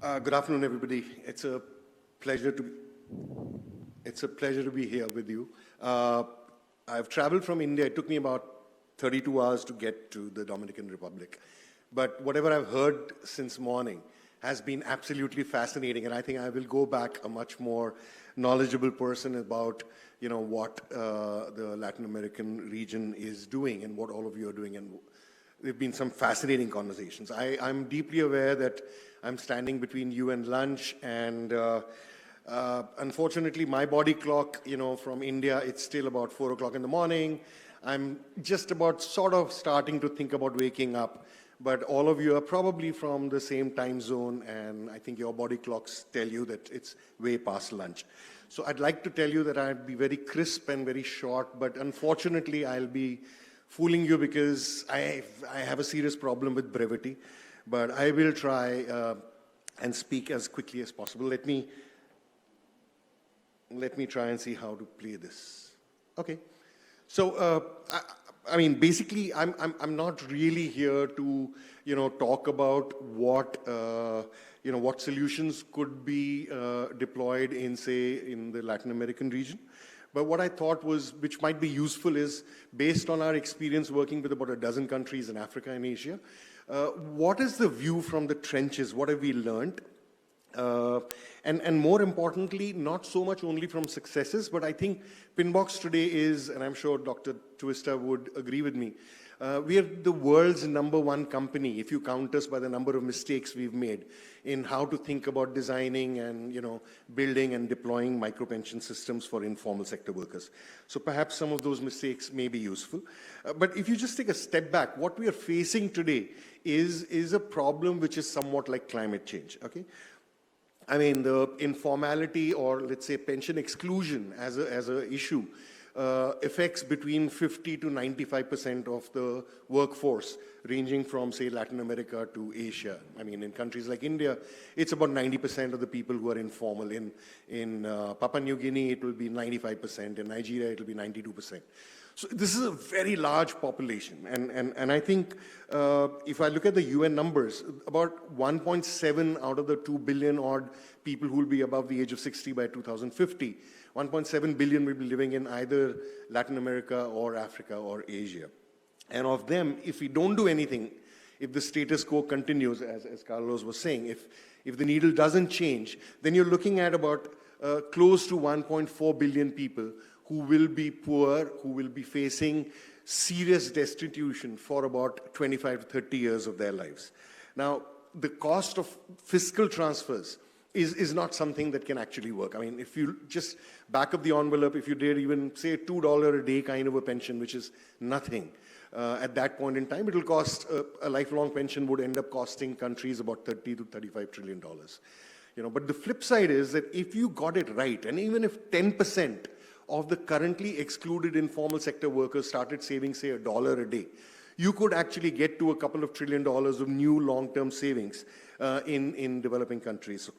Good afternoon, everybody. It's a pleasure to be here with you. I've traveled from India. It took me about 32 hours to get to the Dominican Republic. But whatever I've heard since morning has been absolutely fascinating, and I think I will go back a much more knowledgeable person about what the Latin American region is doing and what all of you are doing. And there have been some fascinating conversations. I'm deeply aware that I'm standing between you and lunch, and unfortunately, my body clock, from India, it's still about 4 o'clock in the morning. I'm just about sort of starting to think about waking up, but all of you are probably from the same time zone, and I think your body clocks tell you that it's way past lunch. So I'd like to tell you that I'd be very crisp and very short, but unfortunately, I'll be fooling you because I have a serious problem with brevity, but I will try and speak as quickly as possible. Let me try and see how to play this. Okay. So, I mean, basically, I'm not really here to, talk about what, what solutions could be deployed in, say, in the Latin American region. But what I thought was, which might be useful, is based on our experience working with about a dozen countries in Africa and Asia, what is the view from the trenches? What have we learned? And more importantly, not so much only from successes, but I think Pinbox today is, and I'm sure Dr. Twista would agree with me, we are the world's #1 company, if you count us by the number of mistakes we've made in how to think about designing and, building and deploying micropension systems for informal sector workers. So perhaps some of those mistakes may be useful. But if you just take a step back, what we are facing today is a problem which is somewhat like climate change, okay? I mean, the informality, or let's say pension exclusion as a issue, affects between 50 to 95% of the workforce, ranging from, say, Latin America to Asia. I mean, in countries like India, it's about 90% of the people who are informal. In Papua New Guinea, it will be 95%. In Nigeria, it will be 92%. So this is a very large population. And I think if I look at the UN numbers, about 1.7 out of the 2 billion odd people who will be above the age of 60 by 2050, 1.7 billion will be living in either Latin America or Africa or Asia. And of them, if we don't do anything, if the status quo continues, as Carlos was saying, if the needle doesn't change, then you're looking at about close to 1.4 billion people who will be poor, who will be facing serious destitution for about 25 to 30 years of their lives. Now, the cost of fiscal transfers is not something that can actually work. I mean, if you just back up the envelope, if you did even say $2 a day kind of a pension, which is nothing, at that point in time, it will cost, a lifelong pension would end up costing countries about $30 to $35 trillion. But the flip side is that if you got it right, and even if 10% of the currently excluded informal sector workers started saving, say, $1 a day, you could actually get to a couple of $1 trillion of new long-term savings in developing countries. So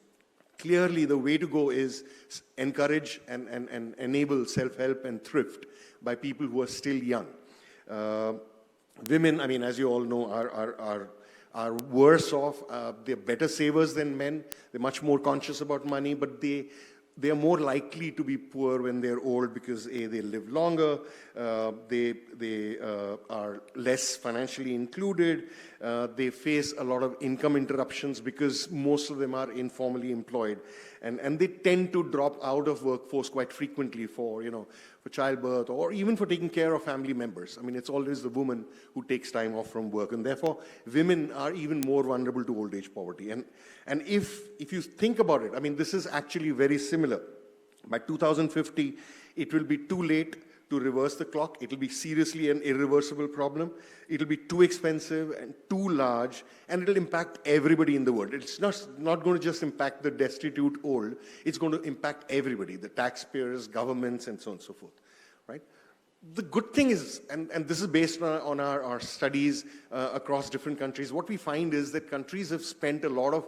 clearly, the way to go is encourage and enable self-help and thrift by people who are still young. Women, I mean, as you all know, are worse off. They're better savers than men. They're much more conscious about money, but they are more likely to be poor when they're old because A, they live longer, they are less financially included, they face a lot of income interruptions because most of them are informally employed, and they tend to drop out of workforce quite frequently for childbirth or even for taking care of family members. I mean, it's always the woman who takes time off from work, and therefore women are even more vulnerable to old age poverty. And if you think about it, I mean, this is actually very similar. By 2050, it will be too late to reverse the clock. It will be seriously an irreversible problem. It will be too expensive and too large, and it will impact everybody in the world. It's not going to just impact the destitute old. It's going to impact everybody, the taxpayers, governments, and so on and so forth, right? The good thing is, and this is based on our studies across different countries, what we find is that countries have spent a lot of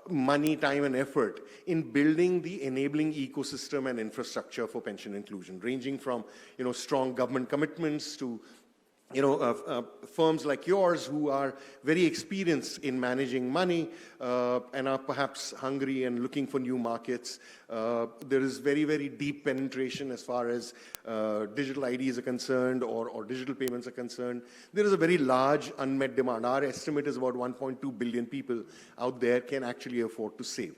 money, time, and effort in building the enabling ecosystem and infrastructure for pension inclusion, ranging from strong government commitments to firms like yours who are very experienced in managing money and are perhaps hungry and looking for new markets. There is very, very deep penetration as far as digital IDs are concerned or digital payments are concerned. There is a very large unmet demand. Our estimate is about 1.2 billion people out there can actually afford to save.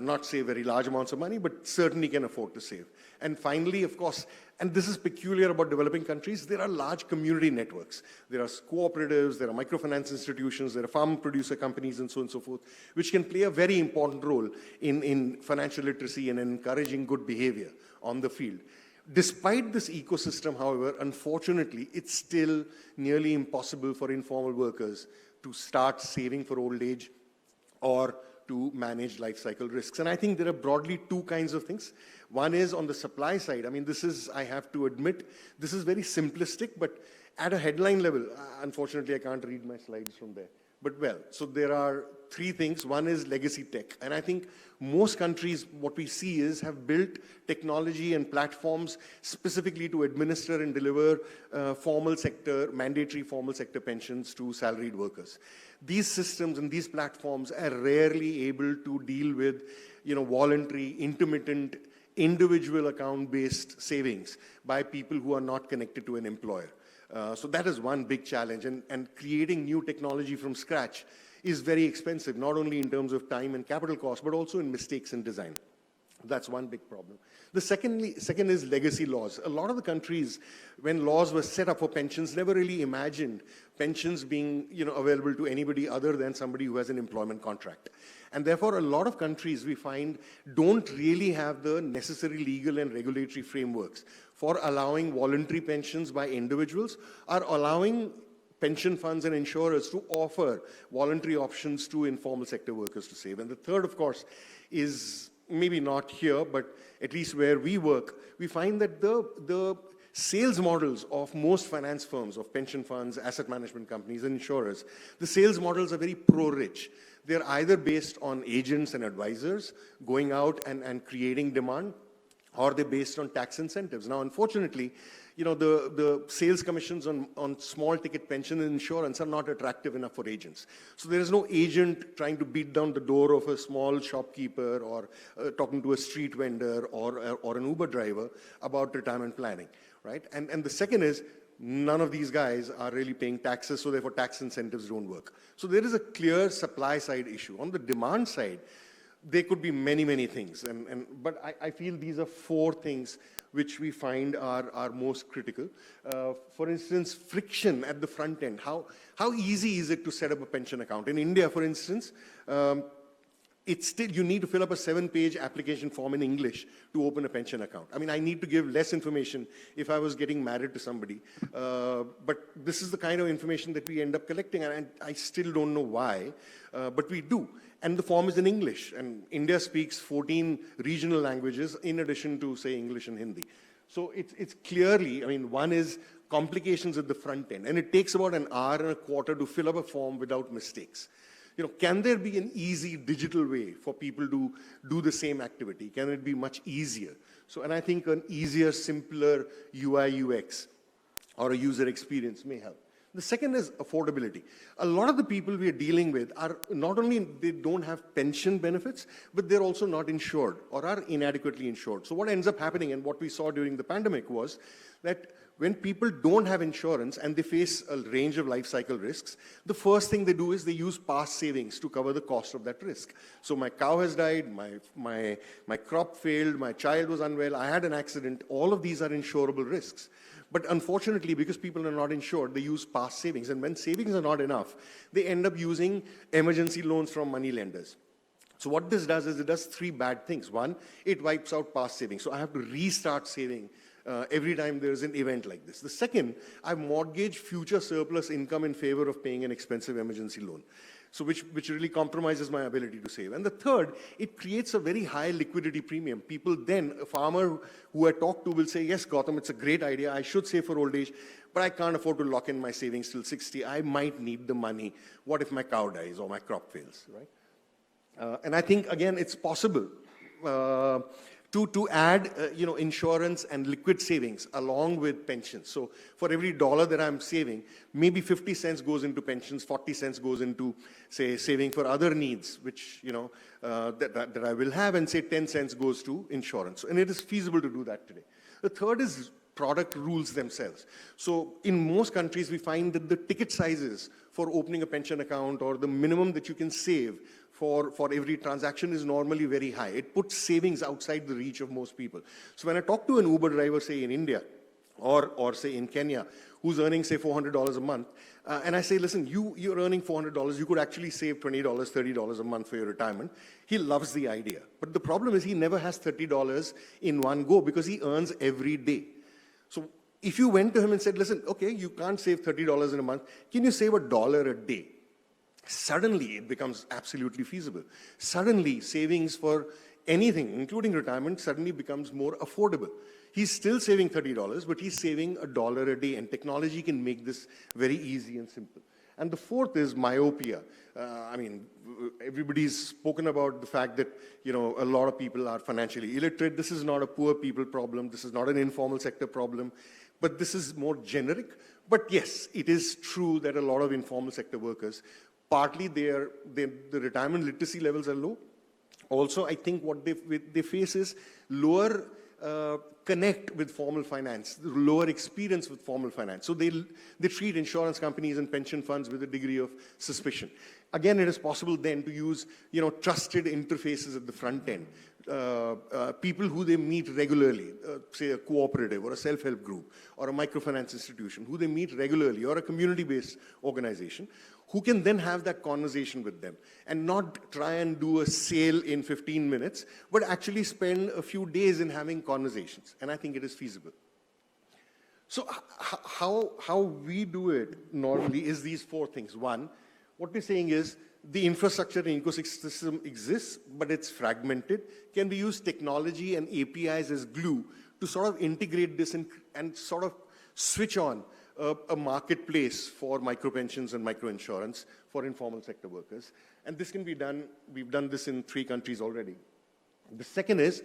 Not save very large amounts of money, but certainly can afford to save. And finally, of course, and this is peculiar about developing countries, there are large community networks. There are cooperatives, there are microfinance institutions, there are farm producer companies, and so on and so forth, which can play a very important role in financial literacy and encouraging good behavior on the field. Despite this ecosystem, however, unfortunately, it's still nearly impossible for informal workers to start saving for old age or to manage life cycle risks. And I think there are broadly two kinds of things. One is on the supply side. I mean, this is, I have to admit, this is very simplistic, but at a headline level, unfortunately, I can't read my slides from there. But well, so there are three things. One is legacy tech. And I think most countries, what we see is, have built technology and platforms specifically to administer and deliver mandatory formal sector pensions to salaried workers. These systems and these platforms are rarely able to deal with, voluntary, intermittent, individual account-based savings by people who are not connected to an employer. So that is one big challenge, and creating new technology from scratch is very expensive, not only in terms of time and capital costs, but also in mistakes in design. That's one big problem. The second is legacy laws. A lot of the countries, when laws were set up for pensions, never really imagined pensions being available to anybody other than somebody who has an employment contract. And therefore, a lot of countries, we find, don't really have the necessary legal and regulatory frameworks for allowing voluntary pensions by individuals, or allowing pension funds and insurers to offer voluntary options to informal sector workers to save. And the third, of course, is maybe not here, but at least where we work, we find that the sales models of most finance firms, of pension funds, asset management companies, and insurers, the sales models are very pro-rich. They're either based on agents and advisors going out and creating demand, or they're based on tax incentives. Now, unfortunately, the sales commissions on small ticket pension and insurance are not attractive enough for agents. So there is no agent trying to beat down the door of a small shopkeeper or talking to a street vendor or an Uber driver about retirement planning, right? And the second is, none of these guys are really paying taxes, so therefore tax incentives don't work. So there is a clear supply side issue. On the demand side, there could be many, many things. But I feel these are four things which we find are most critical. For instance, friction at the front end. How easy is it to set up a pension account? In India, for instance, you need to fill up a 7-page application form in English to open a pension account. I mean, I need to give less information if I was getting married to somebody. But this is the kind of information that we end up collecting, and I still don't know why, but we do. And the form is in English, and India speaks 14 regional languages in addition to, say, English and Hindi. So it's clearly, I mean, one is complications at the front end, and it takes about an hour and a quarter to fill up a form without mistakes. Can there be an easy digital way for people to do the same activity? Can it be much easier? So, and I think an easier, simpler UI, UX, or a user experience may help. The second is affordability. A lot of the people we are dealing with are not only, they don't have pension benefits, but they're also not insured or are inadequately insured. So what ends up happening, and what we saw during the pandemic, was that when people don't have insurance and they face a range of life cycle risks, the first thing they do is they use past savings to cover the cost of that risk. So my cow has died, my crop failed, my child was unwell, I had an accident. All of these are insurable risks. But unfortunately, because people are not insured, they use past savings. And when savings are not enough, they end up using emergency loans from money lenders. So what this does is it does three bad things. One, it wipes out past savings. So I have to restart saving every time there's an event like this. The second, I mortgage future surplus income in favor of paying an expensive emergency loan. So which really compromises my ability to save. And the third, it creates a very high liquidity premium. People then, a farmer who I talk to will say, yes, Gautam, it's a great idea. I should save for old age, but I can't afford to lock in my savings till 60. I might need the money. What if my cow dies or my crop fails, right? And I think, again, it's possible to add, insurance and liquid savings along with pensions. So for every dollar that I'm saving, maybe 50 cents goes into pensions, 40 cents goes into, say, saving for other needs, which, that I will have, and say 10 cents goes to insurance. And it is feasible to do that today. The third is product rules themselves. So in most countries, we find that the ticket sizes for opening a pension account or the minimum that you can save for every transaction is normally very high. It puts savings outside the reach of most people. So when I talk to an Uber driver, say in India, or say in Kenya, who's earning, say, $400 a month, and I say, listen, you're earning $400, you could actually save $20, $30 a month for your retirement. He loves the idea. But the problem is he never has $30 in one go because he earns every day. So if you went to him and said, listen, okay, you can't save $30 in a month, can you save $1 a day? Suddenly, it becomes absolutely feasible. Suddenly, savings for anything, including retirement, suddenly becomes more affordable. He's still saving $30, but he's saving $1 a day, and technology can make this very easy and simple. And the fourth is myopia. Everybody's spoken about the fact that, a lot of people are financially illiterate. This is not a poor people problem. This is not an informal sector problem. But this is more generic. But yes, it is true that a lot of informal sector workers, partly the retirement literacy levels are low. Also, I think what they face is lower connect with formal finance, lower experience with formal finance. So they treat insurance companies and pension funds with a degree of suspicion. Again, it is possible then to use, trusted interfaces at the front end. People who they meet regularly, say a cooperative or a self-help group or a microfinance institution, who they meet regularly, or a community-based organization, who can then have that conversation with them and not try and do a sale in 15 minutes, but actually spend a few days in having conversations. And I think it is feasible. So how we do it normally is these four things. One, what we're saying is the infrastructure and ecosystem exists, but it's fragmented. Can we use technology and APIs as glue to sort of integrate this and sort of switch on a marketplace for micropensions and microinsurance for informal sector workers? And this can be done. We've done this in 3 countries already. The second is,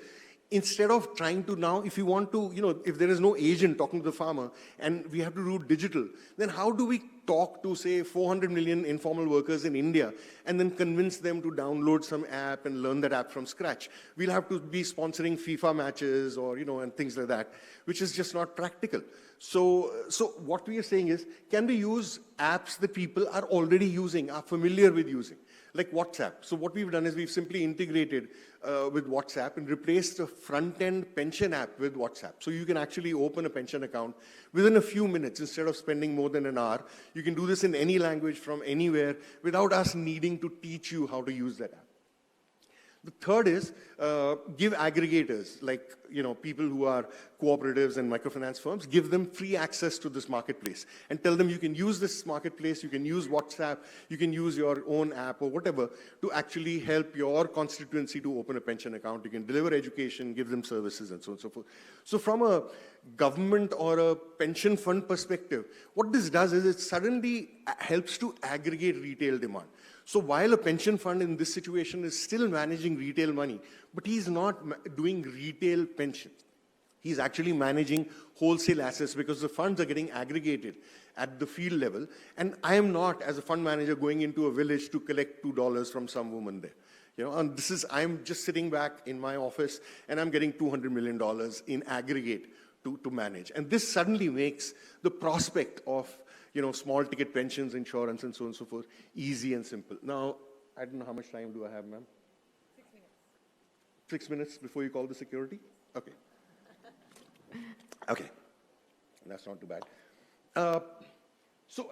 instead of trying to now, if you want to, if there is no agent talking to the farmer and we have to do digital, then how do we talk to, say, 400 million informal workers in India and then convince them to download some app and learn that app from scratch? We'll have to be sponsoring FIFA matches or, and things like that, which is just not practical. So what we are saying is, can we use apps that people are already using, are familiar with using, like WhatsApp? So what we've done is we've simply integrated with WhatsApp and replaced the front-end pension app with WhatsApp. So you can actually open a pension account within a few minutes instead of spending more than an hour. You can do this in any language from anywhere without us needing to teach you how to use that app. The third is give aggregators, like people who are cooperatives and microfinance firms, give them free access to this marketplace and tell them you can use this marketplace, you can use WhatsApp, you can use your own app or whatever to actually help your constituency to open a pension account. You can deliver education, give them services, and so on and so forth. So from a government or a pension fund perspective, what this does is it suddenly helps to aggregate retail demand. So while a pension fund in this situation is still managing retail money, but he's not doing retail pensions. He's actually managing wholesale assets because the funds are getting aggregated at the field level. And I am not, as a fund manager, going into a village to collect $2 from some woman there. And I'm just sitting back in my office and I'm getting $200 million in aggregate to manage. And this suddenly makes the prospect of small ticket pensions, insurance, and so on and so forth, easy and simple. Now, I don't know how much time do I have, ma'am? 6 minutes. 6 minutes before you call the security? Okay. Okay. That's not too bad. So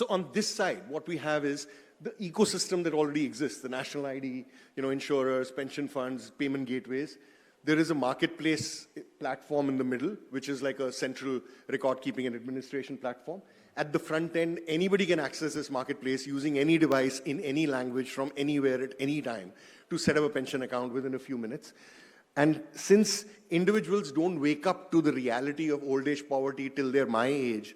on this side, what we have is the ecosystem that already exists, the national ID, insurers, pension funds, payment gateways. There is a marketplace platform in the middle, which is like a central record-keeping and administration platform. At the front end, anybody can access this marketplace using any device in any language from anywhere at any time to set up a pension account within a few minutes. And since individuals don't wake up to the reality of old age poverty till they're my age,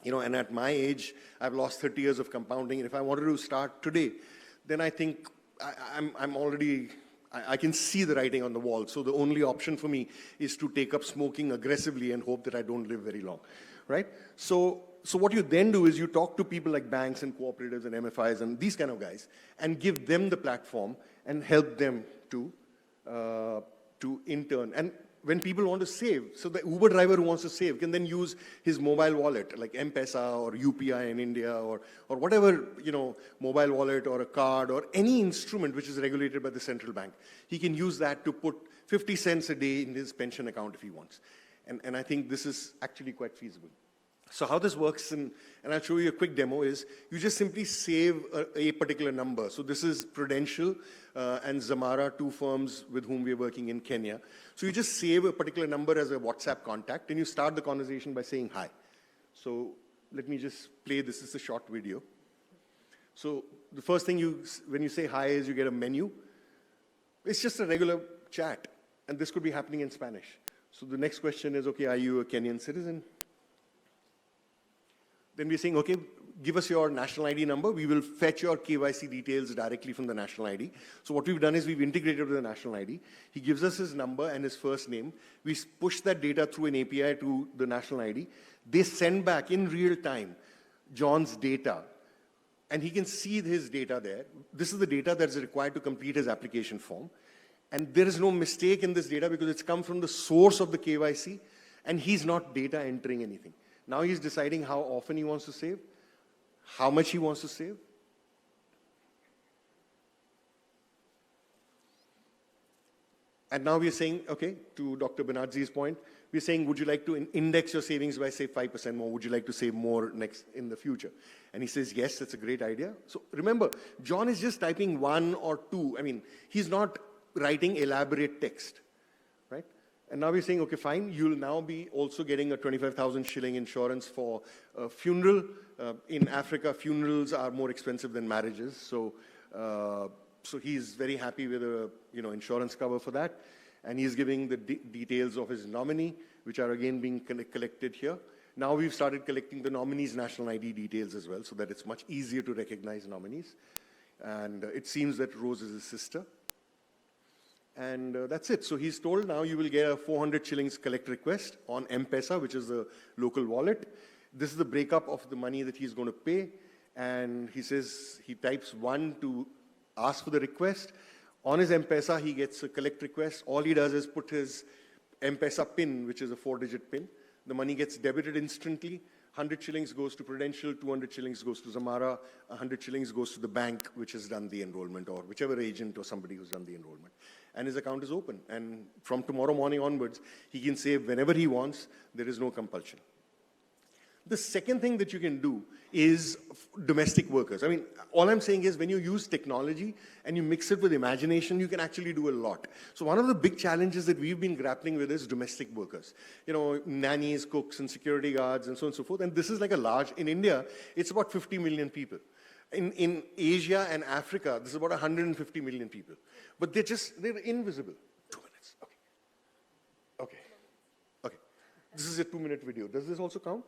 and at my age, I've lost 30 years of compounding, and if I wanted to start today, then I think I can see the writing on the wall. So the only option for me is to take up smoking aggressively and hope that I don't live very long, right? So what you then do is you talk to people like banks and cooperatives and MFIs and these kind of guys and give them the platform and help them to intern. And when people want to save, so the Uber driver who wants to save can then use his mobile wallet, like M-Pesa or UPI in India or whatever, mobile wallet or a card or any instrument which is regulated by the central bank. He can use that to put 50 cents a day in his pension account if he wants. And I think this is actually quite feasible. So how this works, and I'll show you a quick demo, is you just simply save a particular number. So this is Prudential and Zamara, two firms with whom we're working in Kenya. So you just save a particular number as a WhatsApp contact, and you start the conversation by saying hi. So let me just play this. This is a short video. So the first thing when you say hi is you get a menu. It's just a regular chat, and this could be happening in Spanish. So the next question is, okay, are you a Kenyan citizen? Then we're saying, okay, give us your national ID number. We will fetch your KYC details directly from the national ID. So what we've done is we've integrated with the national ID. He gives us his number and his first name. We push that data through an API to the national ID. They send back in real time John's data, and he can see his data there. This is the data that's required to complete his application form. And there is no mistake in this data because it's come from the source of the KYC, and he's not data entering anything. Now he's deciding how often he wants to save, how much he wants to save. And now we're saying, okay, to Dr. Banerjee's point, we're saying, would you like to index your savings by, say, 5% more? Would you like to save more in the future? And he says, yes, that's a great idea. So remember, John is just typing 1 or 2. I mean, he's not writing elaborate text, right? And now we're saying, okay, fine, you'll now be also getting a 25,000 shilling insurance for a funeral. In Africa, funerals are more expensive than marriages. So he's very happy with a insurance cover for that. And he's giving the details of his nominee, which are again being collected here. Now we've started collecting the nominee's national ID details as well, so that it's much easier to recognize nominees. And it seems that Rose is his sister. And that's it. So he's told now you will get a 400 shillings collect request on M-Pesa, which is the local wallet. This is the breakup of the money that he's going to pay. And he says he types 1 to ask for the request. On his M-Pesa, he gets a collect request. All he does is put his M-Pesa PIN, which is a 4-digit PIN. The money gets debited instantly. 100 shillings goes to Prudential, 200 shillings goes to Zamara, 100 shillings goes to the bank which has done the enrollment, or whichever agent or somebody who's done the enrollment. And his account is open. And from tomorrow morning onwards, he can save whenever he wants. There is no compulsion. The second thing that you can do is domestic workers. I mean, all I'm saying is when you use technology and you mix it with imagination, you can actually do a lot. So one of the big challenges that we've been grappling with is domestic workers. Nannies, cooks, and security guards, and so on and so forth. And this is like in India, it's about 50 million people. In Asia and Africa, this is about 150 million people. But they're invisible. 2 minutes, okay. This is a 2-minute video. Does this also count?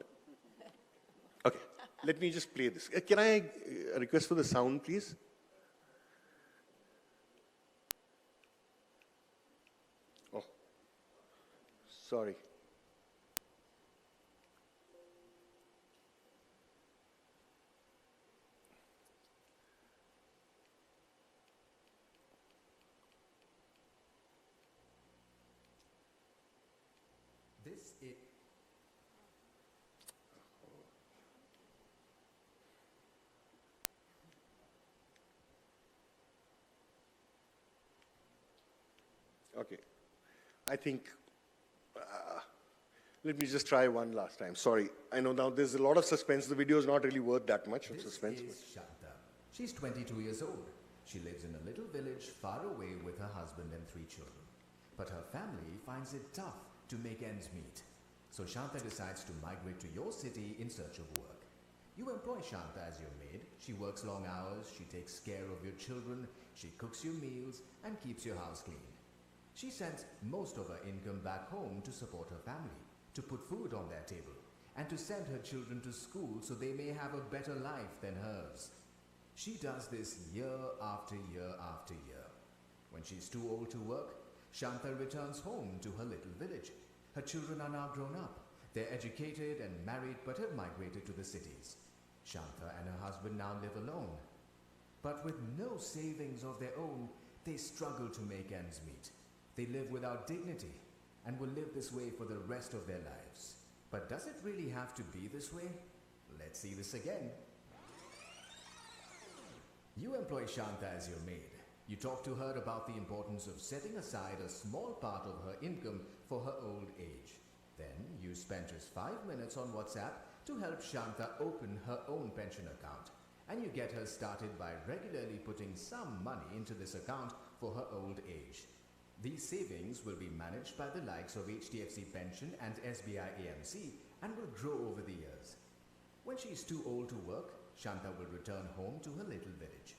Okay, let me just play this. Can I request for the sound, please? Oh, sorry. This is... Okay, I think, let me just try one last time. Sorry, I know now there's a lot of suspense. The video is not really worth that much of suspense. This is Shanta. She's 22 years old. She lives in a little village far away with her husband and 3 children. But her family finds it tough to make ends meet. So Shanta decides to migrate to your city in search of work. You employ Shanta as your maid. She works long hours, she takes care of your children, she cooks you meals, and keeps your house clean. She sends most of her income back home to support her family, to put food on their table, and to send her children to school so they may have a better life than hers. She does this year after year after year. When she's too old to work, Shanta returns home to her little village. Her children are now grown up. They're educated and married but have migrated to the cities. Shanta and her husband now live alone. But with no savings of their own, they struggle to make ends meet. They live without dignity and will live this way for the rest of their lives. But does it really have to be this way? Let's see this again. You employ Shanta as your maid. You talk to her about the importance of setting aside a small part of her income for her old age. Then you spend just 5 minutes on WhatsApp to help Shanta open her own pension account. And you get her started by regularly putting some money into this account for her old age. These savings will be managed by the likes of HDFC Pension and SBI AMC and will grow over the years. When she's too old to work, Shanta will return home to her little village.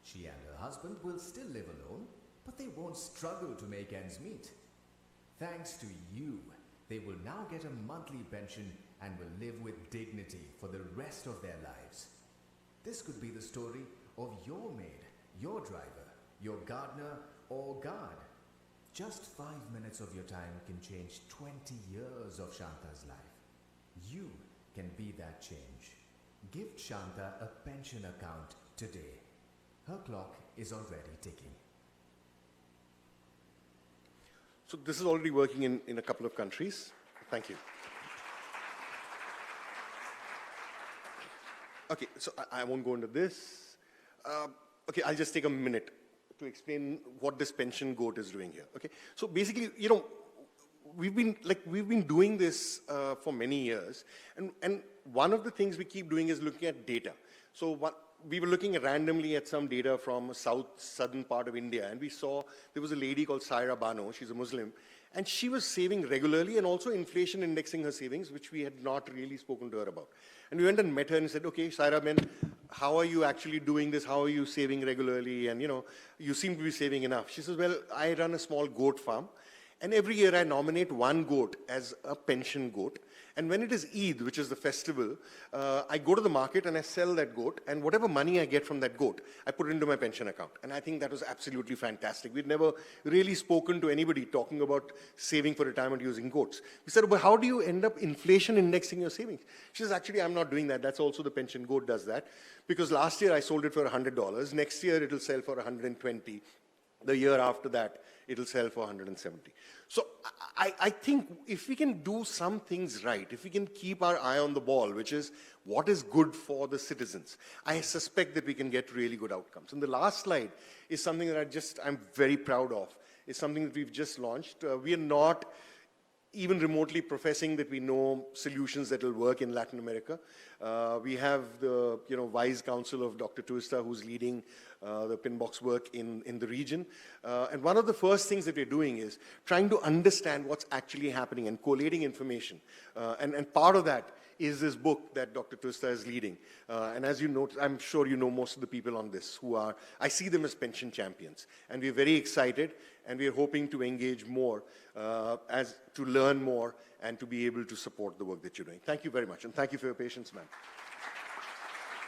She and her husband will still live alone, but they won't struggle to make ends meet. Thanks to you, they will now get a monthly pension and will live with dignity for the rest of their lives. This could be the story of your maid, your driver, your gardener, or guard. Just 5 minutes of your time can change 20 years of Shanta's life. You can be that change. Gift Shanta a pension account today. Her clock is already ticking. So this is already working in a couple of countries. Thank you. Okay, so I won't go into this. Okay, I'll just take a minute to explain what this pension goat is doing here. Okay, so basically, you know, we've been doing this for many years, and one of the things we keep doing is looking at data. So we were looking randomly at some data from a southern part of India, and we saw there was a lady called Saira Bano. She's a Muslim, and she was saving regularly and also inflation indexing her savings, which we had not really spoken to her about. And we went and met her and said, okay, Saira Ben, how are you actually doing this? How are you saving regularly? And, you know, you seem to be saving enough. She says, well, I run a small goat farm, and every year I nominate one goat as a pension goat. And when it is Eid, which is the festival, I go to the market and I sell that goat, and whatever money I get from that goat, I put it into my pension account. And I think that was absolutely fantastic. We'd never really spoken to anybody talking about saving for retirement using goats. We said, but how do you end up inflation indexing your savings? She says, actually, I'm not doing that. That's also the pension goat does that. Because last year I sold it for $100. Next year it'll sell for $120. The year after that, it'll sell for $170. So I think if we can do some things right, if we can keep our eye on the ball, which is what is good for the citizens, I suspect that we can get really good outcomes. And the last slide is something that I'm very proud of. It's something that we've just launched. We are not even remotely professing that we know solutions that will work in Latin America. We have the wise counsel of Dr. Tuista, who's leading the Pinbox work in the region. And one of the first things that we're doing is trying to understand what's actually happening and collating information. And part of that is this book that Dr. Tuista is leading. And as you know, I'm sure you know most of the people on this I see them as pension champions. And we're very excited, and we're hoping to engage more to learn more and to be able to support the work that you're doing. Thank you very much, and thank you for your patience, ma'am.